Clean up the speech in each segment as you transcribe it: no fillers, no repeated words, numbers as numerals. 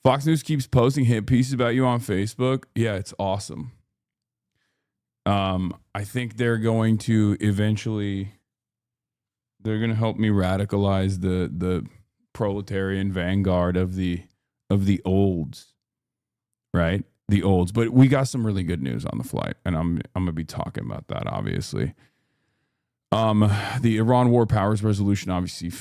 Fox News keeps posting hit pieces about you on Facebook. Yeah, it's awesome. I think they're going to eventually, they're going to help me radicalize the proletarian vanguard of the olds, right? The olds. But we got some really good news on the flight, and I'm going to be talking about that, obviously. The Iran War Powers Resolution obviously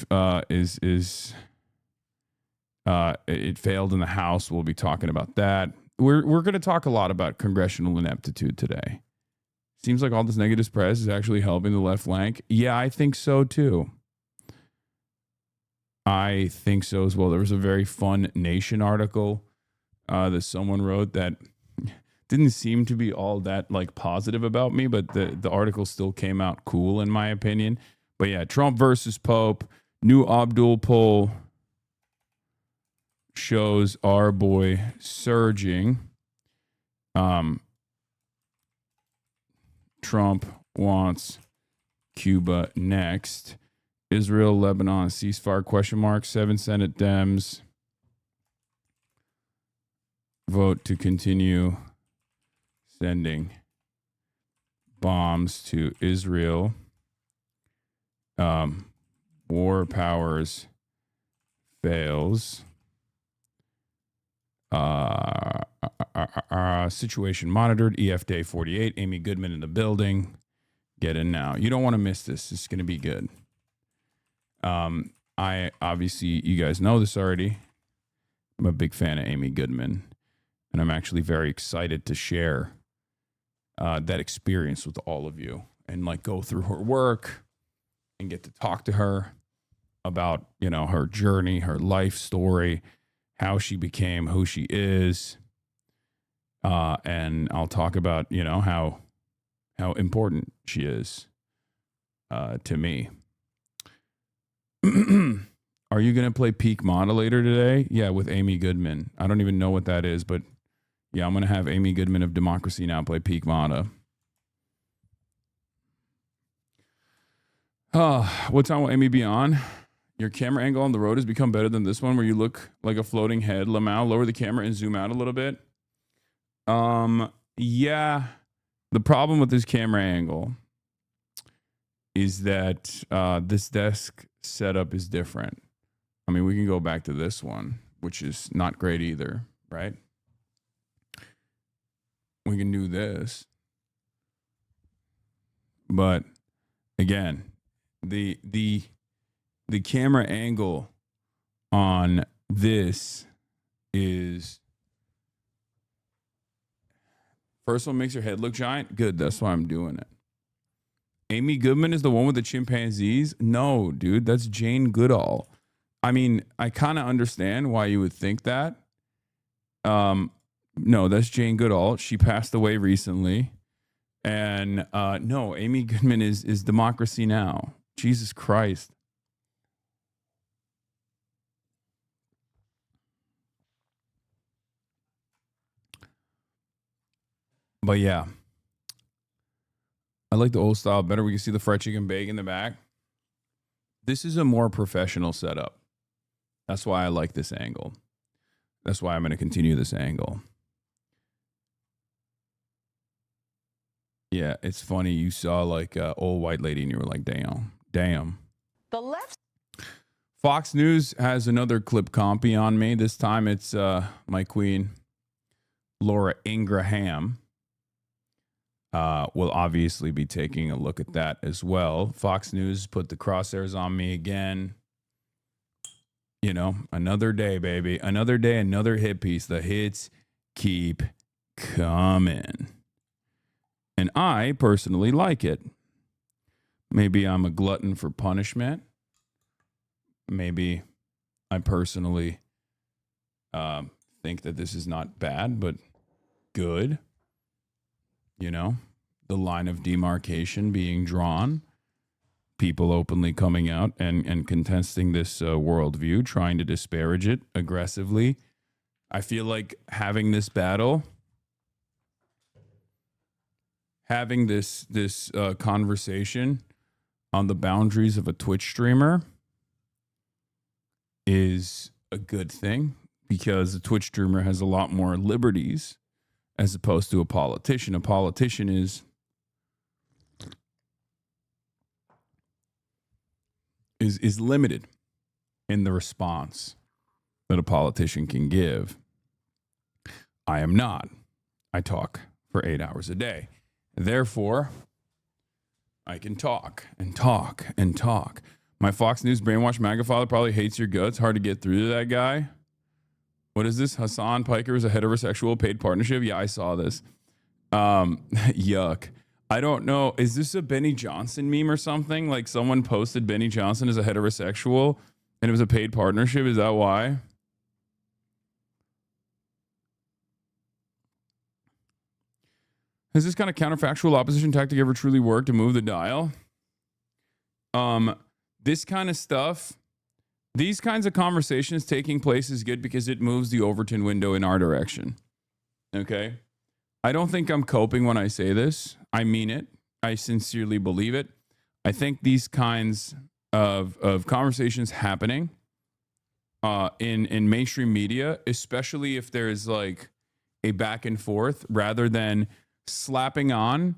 it failed in the House. We'll be talking about that. We're going to talk a lot about congressional ineptitude today. Seems like all this negative press is actually helping the left flank. Yeah, I think so too. I think so as well. There was a very fun Nation article that someone wrote that didn't seem to be all that like positive about me, but the article still came out cool in my opinion. But yeah, Trump versus Pope, new Abdul poll shows our boy surging. Trump wants Cuba next. Israel, Lebanon, ceasefire, ? 7 Senate Dems vote to continue sending bombs to Israel. War powers fails. Situation monitored. EF Day 48. Amy Goodman in the building. Get in now. You don't want to miss this. This is going to be good. I obviously, you guys know this already. I'm a big fan of Amy Goodman, and I'm actually very excited to share that experience with all of you and like go through her work and get to talk to her about, you know, her journey, her life story, how she became who she is. And I'll talk about, you know, how important she is to me. Are you going to play Peak Modulator today? Yeah, with Amy Goodman. I don't even know what that is, but yeah, I'm going to have Amy Goodman of Democracy Now! Play Peak Moda. What time will Amy be on? Your camera angle on the road has become better than this one where you look like a floating head. Lamau, lower the camera and zoom out a little bit. Yeah, the problem with this camera angle is that this desk setup is different. I mean, we can go back to this one, which is not great either, right? We can do this. But again, the camera angle on this is, first one makes your head look giant. Good, that's why I'm doing it. Amy Goodman is the one with the chimpanzees? No, dude, that's Jane Goodall. I mean, I kind of understand why you would think that. No, that's Jane Goodall. She passed away recently. And no, Amy Goodman is Democracy Now! Jesus Christ. But yeah, I like the old style better. We can see the fried chicken bake in the back. This is a more professional setup. That's why I like this angle. That's why I'm going to continue this angle. Yeah, it's funny. You saw like an old white lady and you were like, damn. The left. Fox News has another clip compy on me. This time it's my queen, Laura Ingraham. We'll obviously be taking a look at that as well. Fox News put the crosshairs on me again. You know, another day, baby. Another day, another hit piece. The hits keep coming. And I personally like it. Maybe I'm a glutton for punishment. Maybe I personally think that this is not bad, but good. You know, the line of demarcation being drawn. People openly coming out and contesting this worldview, trying to disparage it aggressively. I feel like having this battle, having this conversation on the boundaries of a Twitch streamer is a good thing. because a Twitch streamer has a lot more liberties as opposed to a politician. A politician is limited in the response that a politician can give. I am not. I talk for 8 hours a day. Therefore, I can talk and talk and talk. My Fox News brainwashed MAGA father probably hates your guts. Hard to get through to that guy. What is this? Hasan Piker is a heterosexual paid partnership. Yeah, I saw this. Yuck. I don't know. Is this a Benny Johnson meme or something? Like someone posted Benny Johnson as a heterosexual and it was a paid partnership. Is that why? Has this kind of counterfactual opposition tactic ever truly worked to move the dial? This kind of stuff, these kinds of conversations taking place is good because it moves the Overton window in our direction. Okay? I don't think I'm coping when I say this. I mean it. I sincerely believe it. I think these kinds of conversations happening in mainstream media, especially if there's like a back and forth rather than slapping on,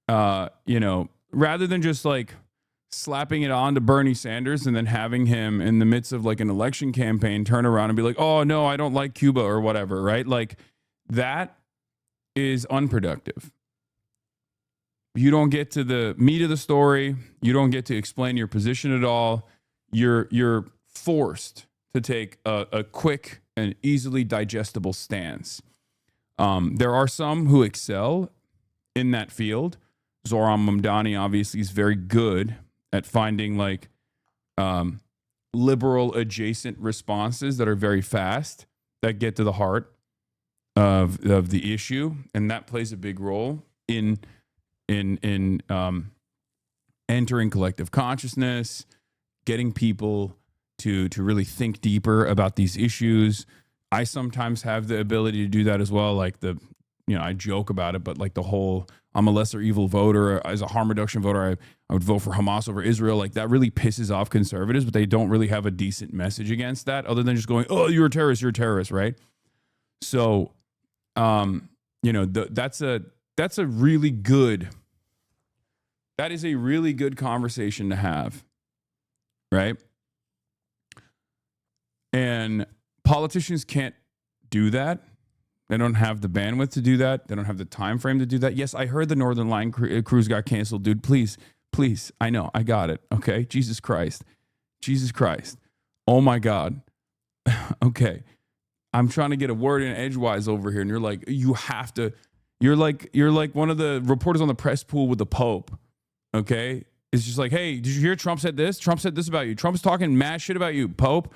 rather than just like slapping it on to Bernie Sanders and then having him in the midst of like an election campaign turn around and be like, oh no, I don't like Cuba or whatever, right? Like that is unproductive. You don't get to the meat of the story. You don't get to explain your position at all. You're forced to take a quick and easily digestible stance. There are some who excel in that field. Zoran Mamdani obviously is very good at finding like liberal adjacent responses that are very fast, that get to the heart of the issue, and that plays a big role in entering collective consciousness, getting people to really think deeper about these issues. I sometimes have the ability to do that as well. Like I joke about it, but like the whole, I'm a lesser evil voter. As a harm reduction voter, I would vote for Hamas over Israel. Like that really pisses off conservatives, but they don't really have a decent message against that other than just going, oh, you're a terrorist, right? So, that's a really good, that is a really good conversation to have, right? And politicians can't do that. They don't have the bandwidth to do that. They don't have the time frame to do that. Yes, I heard the Northern Line cruise got canceled, dude. Please. I know. I got it. Okay. Jesus Christ. Oh my God. Okay. I'm trying to get a word in edgewise over here. And you're like, you have to, you're like one of the reporters on the press pool with the Pope. Okay. It's just like, hey, did you hear Trump said this? Trump said this about you. Trump's talking mad shit about you. Pope.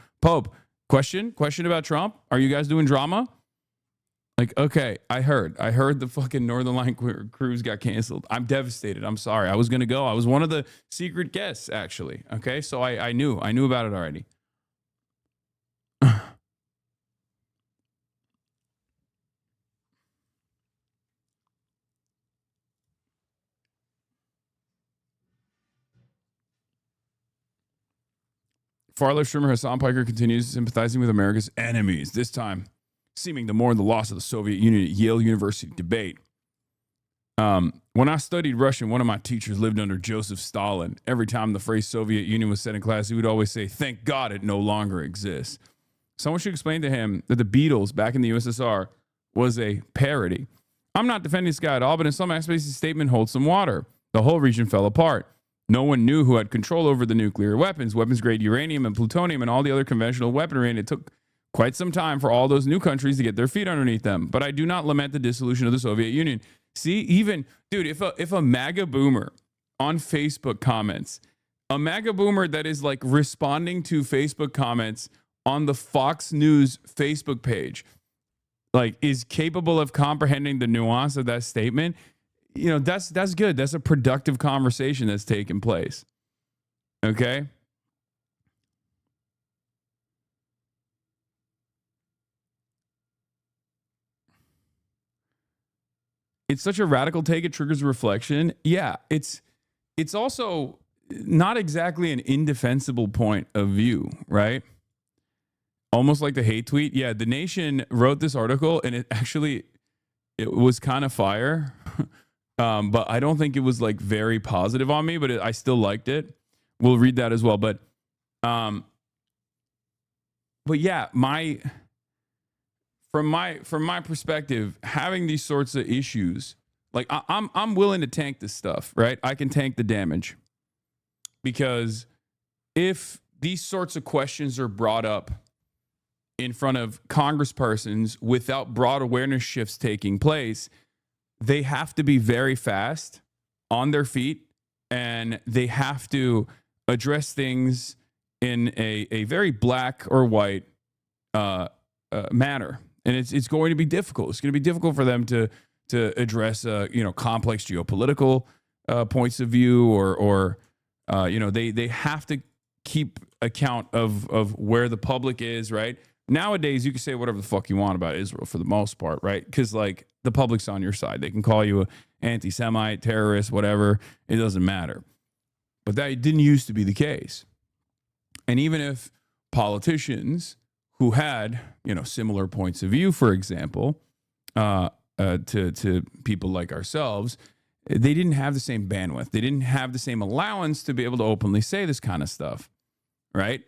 Question about Trump. Are you guys doing drama? Like, okay, I heard the fucking Northern Line cruise got canceled. I'm devastated. I'm sorry. I was going to go. I was one of the secret guests, actually. Okay. So I knew about it already. Far-left streamer Hasan Piker continues sympathizing with America's enemies, this time seeming to mourn the loss of the Soviet Union at Yale University debate. When I studied Russian, one of my teachers lived under Joseph Stalin. Every time the phrase Soviet Union was said in class, he would always say, thank God it no longer exists. Someone should explain to him that the Beatles back in the USSR was a parody. I'm not defending this guy at all, but in some aspects, his statement holds some water. The whole region fell apart. No one knew who had control over the nuclear weapons-grade uranium and plutonium and all the other conventional weaponry, and it took quite some time for all those new countries to get their feet underneath them. But I do not lament the dissolution of the Soviet Union. See, even, dude, if a MAGA boomer on Facebook comments, a MAGA boomer that is like responding to Facebook comments on the Fox News Facebook page, like is capable of comprehending the nuance of that statement, that's good. That's a productive conversation that's taking place. Okay? It's such a radical take, it triggers reflection. Yeah, it's also not exactly an indefensible point of view, right? almost like the hate tweet. Yeah, The Nation wrote this article, and it was kind of fire. But I don't think it was like very positive on me, but I still liked it. We'll read that as well. But yeah, from my perspective, having these sorts of issues, like I'm willing to tank this stuff, right? I can tank the damage, because if these sorts of questions are brought up in front of congresspersons without broad awareness shifts taking place, they have to be very fast on their feet, and they have to address things in a very black or white manner. And it's going to be difficult. It's going to be difficult for them to address complex geopolitical points of view, or they have to keep account of where the public is, right? Nowadays, you can say whatever the fuck you want about Israel for the most part, right? Because like the public's on your side. They can call you an anti-Semite, terrorist, whatever. It doesn't matter. But that didn't used to be the case. And even if politicians who had, similar points of view, for example, to people like ourselves, they didn't have the same bandwidth. They didn't have the same allowance to be able to openly say this kind of stuff, right?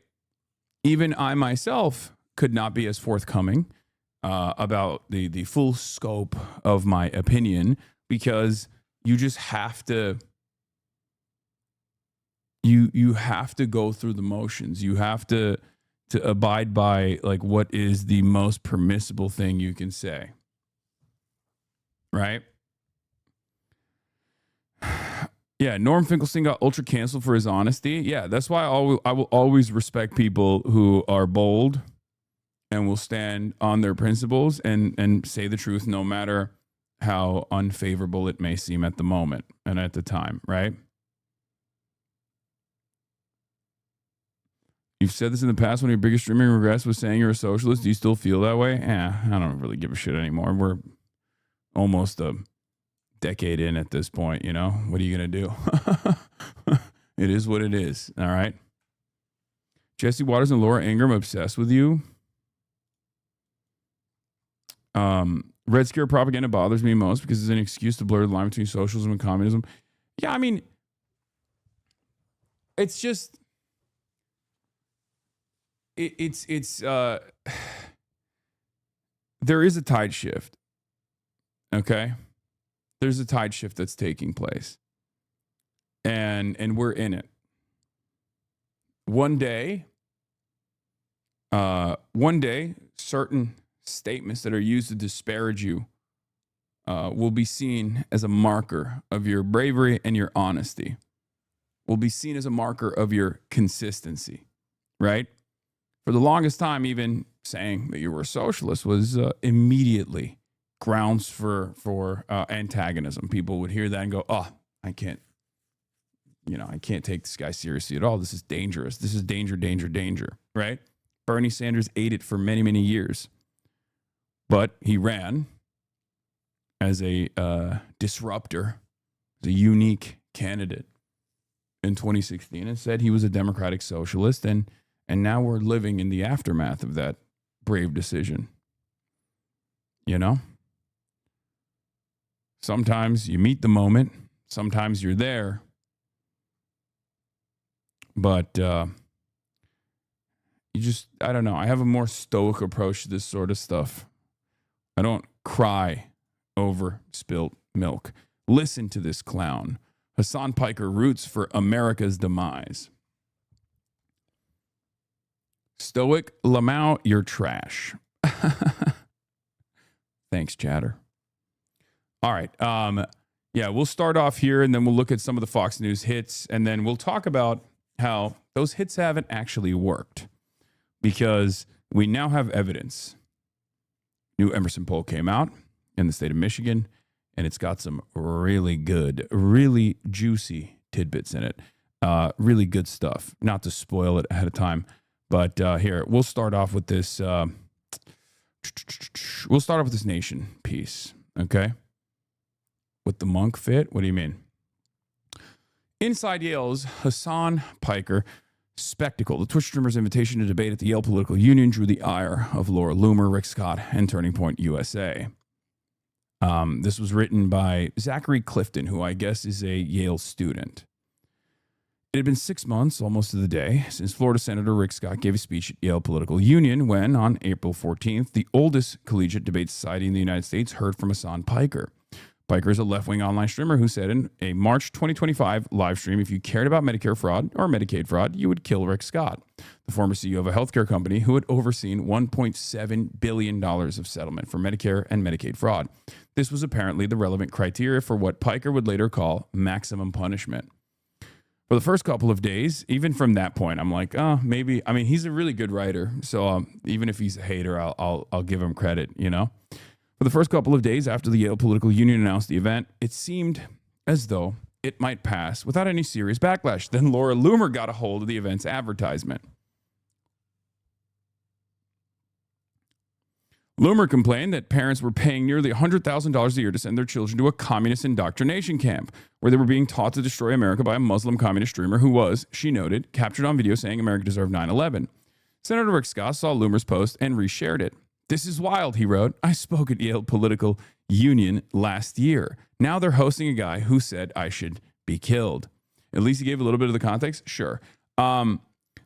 Even I myself could not be as forthcoming about the full scope of my opinion, because you just have to you have to go through the motions. You have to abide by like what is the most permissible thing you can say, right? Yeah, Norm Finkelstein got ultra canceled for his honesty. Yeah, that's why I will always respect people who are bold and will stand on their principles and say the truth, no matter how unfavorable it may seem at the moment and at the time, right? You've said this in the past. One of your biggest streaming regrets was saying you're a socialist. Do you still feel that way? I don't really give a shit anymore. We're almost a decade in at this point, What are you going to do? It is what it is, all right? Jesse Waters and Laura Ingraham obsessed with you. Red Scare propaganda bothers me most because it's an excuse to blur the line between socialism and communism. Yeah, I mean, it's just... It's there is a tide shift. Okay? There's a tide shift that's taking place. And we're in it. One day, certain statements that are used to disparage you will be seen as a marker of your bravery and your honesty. Will be seen as a marker of your consistency, right? For the longest time, even saying that you were a socialist was immediately grounds for antagonism. People would hear that and go, "Oh, I can't take this guy seriously at all. This is dangerous. This is danger, danger, danger." Right? Bernie Sanders ate it for many, many years, but he ran as a disruptor, as a unique candidate in 2016, and said he was a democratic socialist, and now we're living in the aftermath of that brave decision. Sometimes you meet the moment. Sometimes you're there. But I don't know. I have a more stoic approach to this sort of stuff. I don't cry over spilt milk. Listen to this clown. Hasan Piker roots for America's demise. Stoic Lamau, you're trash. Thanks, chatter. All right. Yeah, we'll start off here, and then we'll look at some of the Fox News hits, and then we'll talk about how those hits haven't actually worked, because we now have evidence. New Emerson poll came out in the state of Michigan, and it's got some really good, really juicy tidbits in it. Really good stuff. Not to spoil it ahead of time. But here, we'll start off with this. We'll start off with this Nation piece, okay? With the monk fit? What do you mean? Inside Yale's Hasan Piker spectacle. The Twitch streamer's invitation to debate at the Yale Political Union drew the ire of Laura Loomer, Rick Scott, and Turning Point USA. This was written by Zachary Clifton, who I guess is a Yale student. It had been 6 months, almost to the day, since Florida Senator Rick Scott gave a speech at Yale Political Union when, on April 14th, the oldest collegiate debate society in the United States heard from Hasan Piker. Piker is a left-wing online streamer who said in a March 2025 live stream, if you cared about Medicare fraud or Medicaid fraud, you would kill Rick Scott, the former CEO of a healthcare company who had overseen $1.7 billion of settlement for Medicare and Medicaid fraud. This was apparently the relevant criteria for what Piker would later call maximum punishment. For the first couple of days, even from that point, I'm like, oh, maybe. I mean, he's a really good writer, so even if he's a hater, I'll give him credit, you know? For the first couple of days after the Yale Political Union announced the event, it seemed as though it might pass without any serious backlash. Then Laura Loomer got a hold of the event's advertisement. Loomer complained that parents were paying nearly $100,000 a year to send their children to a communist indoctrination camp where they were being taught to destroy America by a Muslim communist streamer who was, she noted, captured on video saying America deserved 9/11. Senator Rick Scott saw Loomer's post and reshared it. This is wild, he wrote. I spoke at Yale Political Union last year. Now they're hosting a guy who said I should be killed. At least he gave a little bit of the context. Sure.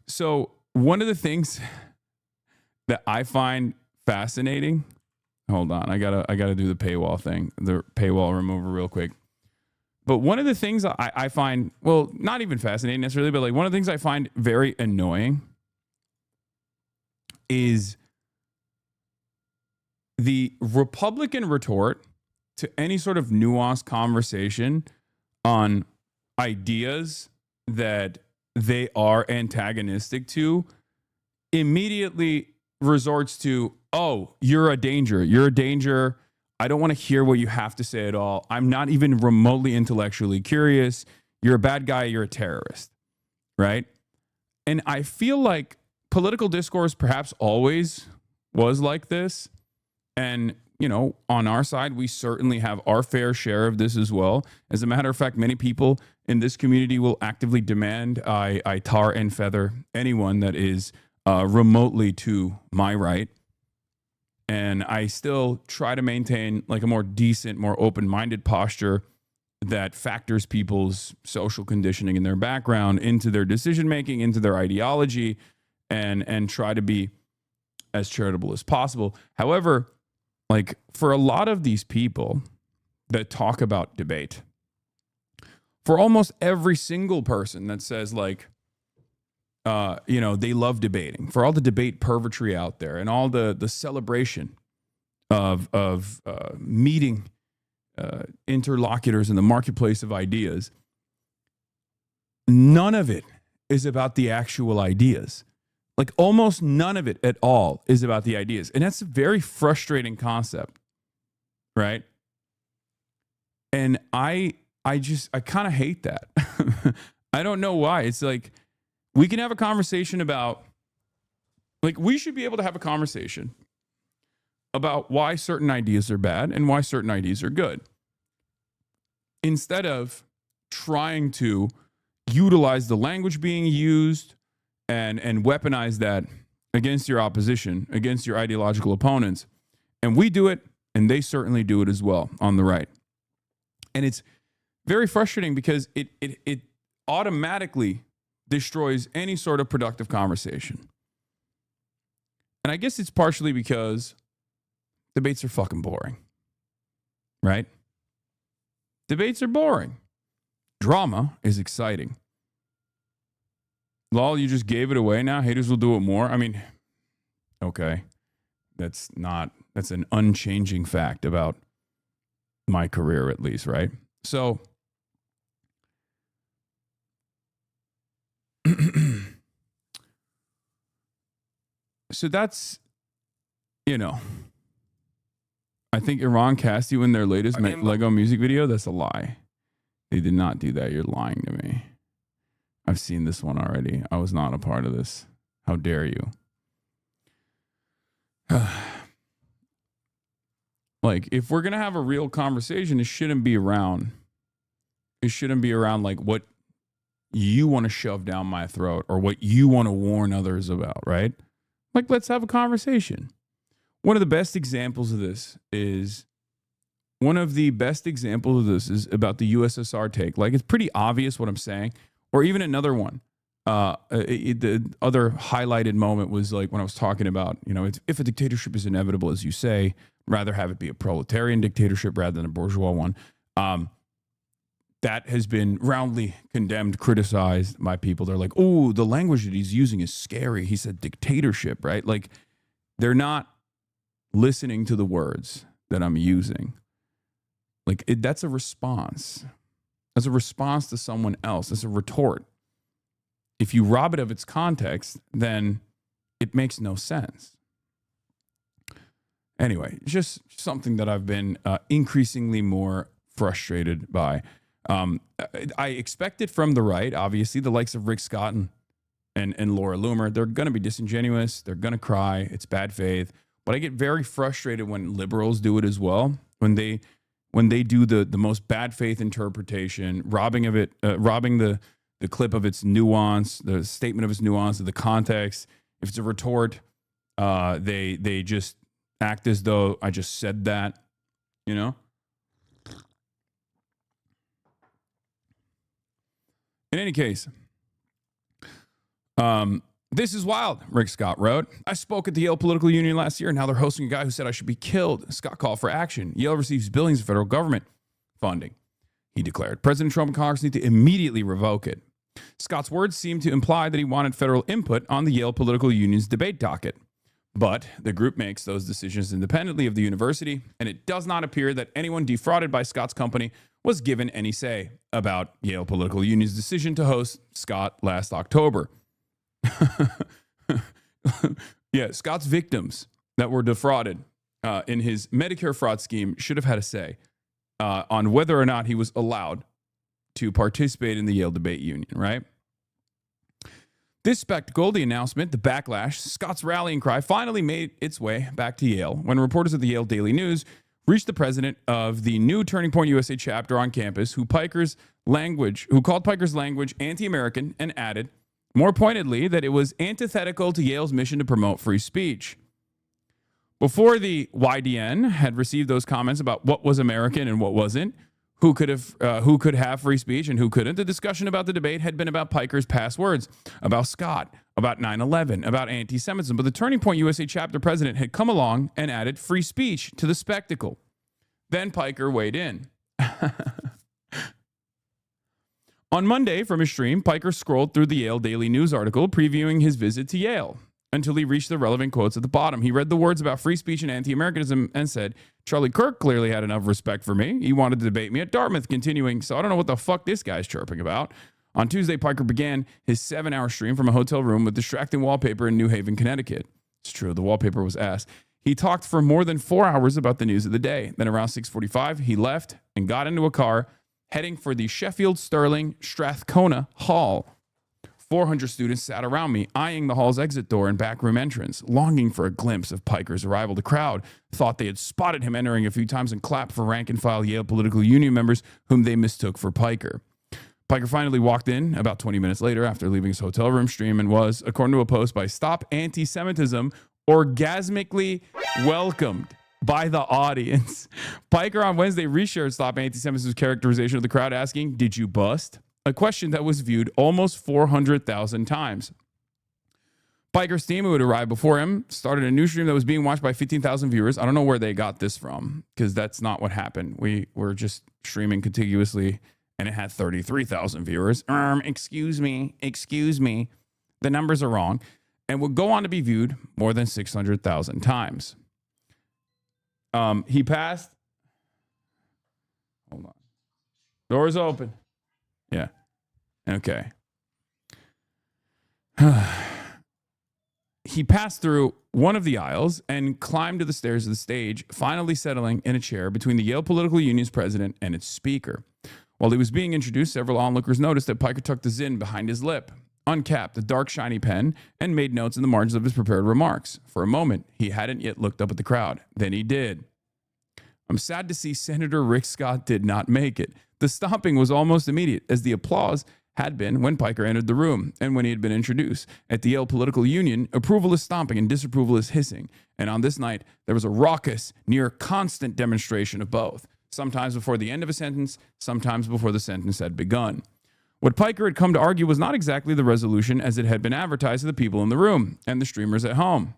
So one of the things that I find fascinating. Hold on. I gotta do the paywall thing, the paywall remover real quick. But one of the things I find, well, not even fascinating necessarily, but like one of the things I find very annoying is the Republican retort to any sort of nuanced conversation on ideas that they are antagonistic to immediately resorts to, oh, you're a danger. You're a danger. I don't want to hear what you have to say at all. I'm not even remotely intellectually curious. You're a bad guy. You're a terrorist, right? And I feel like political discourse perhaps always was like this. And, you know, on our side, we certainly have our fair share of this as well. As a matter of fact, many people in this community will actively demand I tar and feather anyone that is remotely to my right. And I still try to maintain like a more decent, more open-minded posture that factors people's social conditioning and their background into their decision-making, into their ideology, and try to be as charitable as possible. However, like for a lot of these people that talk about debate, for almost every single person that says like, you know, they love debating, for all the debate pervertry out there and all the celebration of meeting interlocutors in the marketplace of ideas, none of it is about the actual ideas. Like almost none of it at all is about the ideas. And that's a very frustrating concept, right? And I kind of hate that. I don't know why. It's like, we can have a conversation about, like, we should be able to have a conversation about why certain ideas are bad and why certain ideas are good, instead of trying to utilize the language being used and weaponize that against your opposition, against your ideological opponents. And we do it, and they certainly do it as well on the right. And it's very frustrating because it automatically destroys any sort of productive conversation. And I guess it's partially because debates are fucking boring, right? Debates are boring. Drama is exciting. Lol, you just gave it away now. Haters will do it more. I mean, okay. That's an unchanging fact about my career, at least, right? So, so that's, you know, I think Iran cast you in their latest Lego music video. That's a lie. They did not do that. You're lying to me. I've seen this one already. I was not a part of this. How dare you? Like, if we're going to have a real conversation, it shouldn't be around like what you want to shove down my throat or what you want to warn others about, right? Like, let's have a conversation. One of the best examples of this is about the USSR take. Like, it's pretty obvious what I'm saying. Or even another one. The other highlighted moment was like when I was talking about, if a dictatorship is inevitable, as you say, rather have it be a proletarian dictatorship rather than a bourgeois one. That has been roundly condemned, criticized by people. They're like, oh, the language that he's using is scary. He said dictatorship, right? Like, they're not listening to the words that I'm using. Like, that's a response. That's a response to someone else. It's a retort. If you rob it of its context, then it makes no sense. Anyway, just something that I've been increasingly more frustrated by. I expected from the right, obviously, the likes of Rick Scott and Laura Loomer, they're going to be disingenuous. They're going to cry. It's bad faith. But I get very frustrated when liberals do it as well. When they do the most bad faith interpretation, robbing the clip of its nuance, the statement of its nuance, of the context. If it's a retort, they just act as though I just said that, In any case, this is wild, Rick Scott wrote. I spoke at the Yale Political Union last year, and now they're hosting a guy who said I should be killed. Scott called for action. Yale receives billions of federal government funding, he declared. President Trump and Congress need to immediately revoke it. Scott's words seem to imply that he wanted federal input on the Yale Political Union's debate docket. But the group makes those decisions independently of the university, and it does not appear that anyone defrauded by Scott's company was given any say about Yale Political Union's decision to host Scott last October. Yeah, Scott's victims that were defrauded in his Medicare fraud scheme should have had a say on whether or not he was allowed to participate in the Yale Debate Union, right? This spectacle, the announcement, the backlash, Scott's rallying cry finally made its way back to Yale when reporters at the Yale Daily News reached the president of the new Turning Point USA chapter on campus who called Piker's language anti-American and added, more pointedly, that it was antithetical to Yale's mission to promote free speech. Before the YDN had received those comments about what was American and what wasn't, who could have free speech and who couldn't, the discussion about the debate had been about Piker's past words, about Scott, about 9/11, about anti-Semitism. But the Turning Point USA chapter president had come along and added free speech to the spectacle. Then Piker weighed in. On Monday, from his stream, Piker scrolled through the Yale Daily News article previewing his visit to Yale until he reached the relevant quotes at the bottom. He read the words about free speech and anti-Americanism and said, Charlie Kirk clearly had enough respect for me. He wanted to debate me at Dartmouth, continuing, so I don't know what the fuck this guy's chirping about. On Tuesday, Piker began his 7-hour stream from a hotel room with distracting wallpaper in New Haven, Connecticut. It's true, the wallpaper was ass. He talked for more than 4 hours about the news of the day. Then around 6:45, he left and got into a car heading for the Sheffield Sterling Strathcona Hall. 400 students sat around me, eyeing the hall's exit door and back room entrance, longing for a glimpse of Piker's arrival. The crowd thought they had spotted him entering a few times and clapped for rank-and-file Yale Political Union members whom they mistook for Piker. Piker finally walked in about 20 minutes later after leaving his hotel room stream and was, according to a post by Stop Anti-Semitism, orgasmically welcomed by the audience. Piker on Wednesday reshared Stop Anti-Semitism's characterization of the crowd, asking, "Did you bust?" A question that was viewed almost 400,000 times. Piker's team, who had arrived before him, started a new stream that was being watched by 15,000 viewers. I don't know where they got this from, because that's not what happened. We were just streaming contiguously, and it had 33,000 viewers. Excuse me. The numbers are wrong. And would go on to be viewed more than 600,000 times. He passed. Hold on. Doors open. Yeah. Okay. He passed through one of the aisles and climbed to the stairs of the stage, finally settling in a chair between the Yale Political Union's president and its speaker. While he was being introduced, several onlookers noticed that Piker tucked the Zinn behind his lip, uncapped a dark, shiny pen, and made notes in the margins of his prepared remarks. For a moment, he hadn't yet looked up at the crowd. Then he did. I'm sad to see Senator Rick Scott did not make it. The stomping was almost immediate, as the applause had been when Piker entered the room and when he had been introduced. At the Yale Political Union, approval is stomping and disapproval is hissing. And on this night, there was a raucous, near constant demonstration of both, sometimes before the end of a sentence, sometimes before the sentence had begun. What Piker had come to argue was not exactly the resolution as it had been advertised to the people in the room and the streamers at home.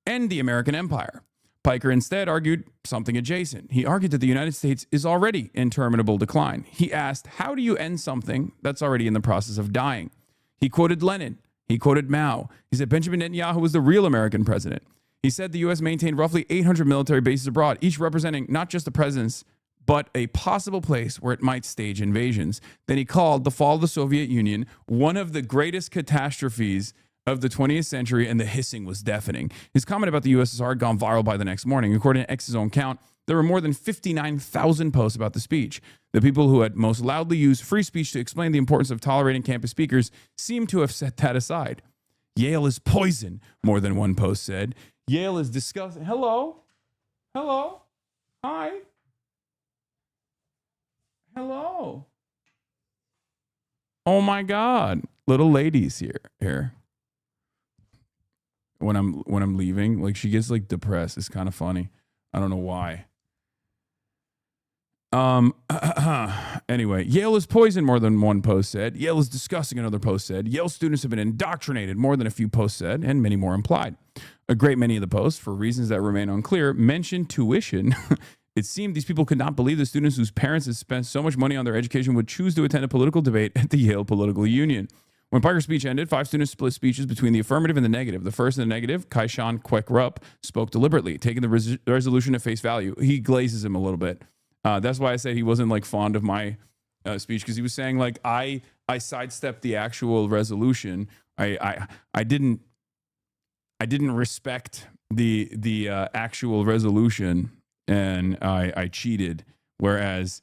End the American empire. Piker instead argued something adjacent. He argued that the United States is already in terminable decline. He asked, how do you end something that's already in the process of dying? He quoted Lenin. He quoted Mao. He said Benjamin Netanyahu was the real American president. He said the U.S. maintained roughly 800 military bases abroad, each representing not just the presence, but a possible place where it might stage invasions. Then he called the fall of the Soviet Union one of the greatest catastrophes of the 20th century, and the hissing was deafening. His comment about the USSR had gone viral by the next morning. According to X's own count, there were more than 59,000 posts about the speech. The people who had most loudly used free speech to explain the importance of tolerating campus speakers seem to have set that aside. Yale is poison, more than one post said. Yale is disgusting. Hello? Hello? Hi? Hello? Oh my God. Little ladies here. When I'm leaving, like she gets like depressed. It's kind of funny. I don't know why. Anyway, Yale is poison, more than one post said. Yale is disgusting, another post said. Yale students have been indoctrinated, more than a few posts said, and many more implied. A great many of the posts, for reasons that remain unclear, mentioned tuition. It seemed these people could not believe the students whose parents had spent so much money on their education would choose to attend a political debate at the Yale Political Union. When Piker's speech ended, 5 students split speeches between the affirmative and the negative. The first in the negative, Kaishan Kwekrup, spoke deliberately, taking the resolution at face value. He glazes him a little bit. That's why I said he wasn't like fond of my speech, because he was saying like I sidestepped the actual resolution. I didn't respect the actual resolution, and I cheated, whereas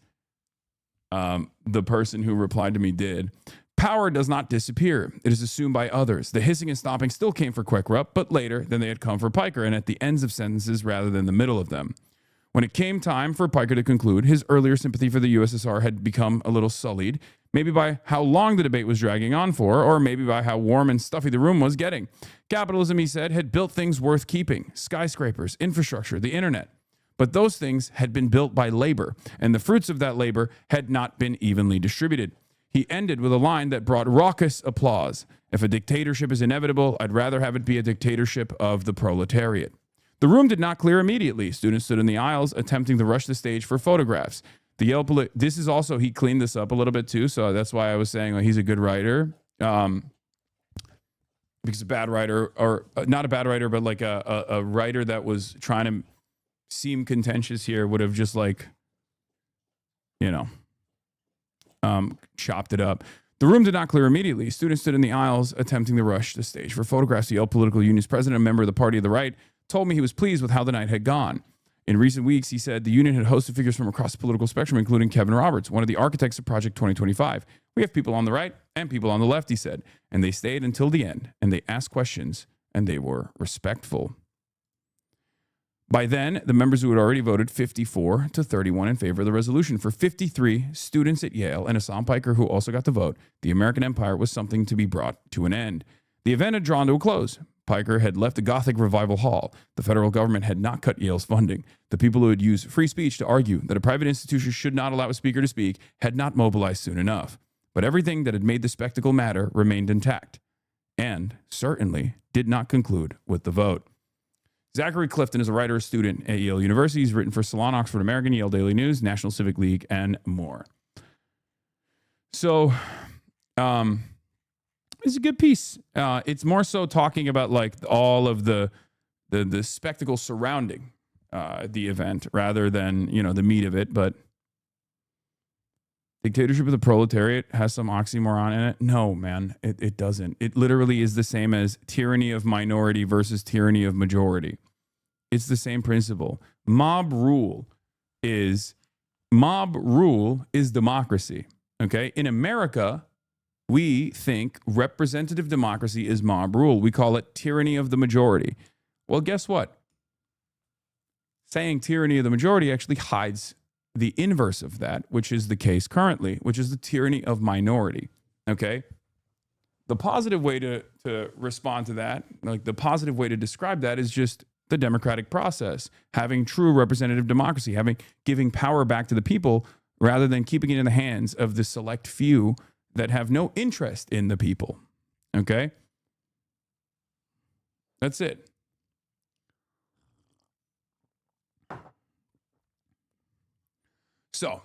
the person who replied to me did. Power does not disappear. It is assumed by others. The hissing and stomping still came for Kwekrup, but later than they had come for Piker, and at the ends of sentences rather than the middle of them. When it came time for Piker to conclude, his earlier sympathy for the USSR had become a little sullied, maybe by how long the debate was dragging on for, or maybe by how warm and stuffy the room was getting. Capitalism, he said, had built things worth keeping: skyscrapers, infrastructure, the internet. But those things had been built by labor, and the fruits of that labor had not been evenly distributed. He ended with a line that brought raucous applause. If a dictatorship is inevitable, I'd rather have it be a dictatorship of the proletariat. The room did not clear immediately. Students stood in the aisles, attempting to rush the stage for photographs. The Yale this is also, he cleaned this up a little bit too, so that's why I was saying he's a good writer. Because a bad writer, or not a bad writer, but like a writer that was trying to seem contentious here would have just like, chopped it up. The room did not clear immediately. Students stood in the aisles, attempting to rush the stage for photographs. The Yale Political Union's president, a member of the Party of the Right, told me he was pleased with how the night had gone. In recent weeks, he said the union had hosted figures from across the political spectrum, including Kevin Roberts, one of the architects of Project 2025. We have people on the right and people on the left, he said, and they stayed until the end, and they asked questions, and they were respectful. By then, the members who had already voted 54 to 31 in favor of the resolution. For 53 students at Yale and Hasan Piker, who also got the vote, the American empire was something to be brought to an end. The event had drawn to a close. Piker had left the Gothic Revival Hall. The federal government had not cut Yale's funding. The people who had used free speech to argue that a private institution should not allow a speaker to speak had not mobilized soon enough. But everything that had made the spectacle matter remained intact, and certainly did not conclude with the vote. Zachary Clifton is a writer and student at Yale University. He's written for Salon, Oxford American, Yale Daily News, National Civic League, and more. So, it's a good piece. It's more so talking about like all of the spectacle surrounding the event rather than, the meat of it. But dictatorship of the proletariat has some oxymoron in it. No, man, it doesn't. It literally is the same as tyranny of minority versus tyranny of majority. It's the same principle. Mob rule is democracy. Okay. In America, we think representative democracy is mob rule. We call it tyranny of the majority. Well, guess what? Saying tyranny of the majority actually hides the inverse of that, which is the case currently, which is the tyranny of minority. Okay. The positive way to respond to that, like the positive way to describe that, is just the democratic process, having true representative democracy, giving power back to the people rather than keeping it in the hands of the select few that have no interest in the people. Okay? That's it. So,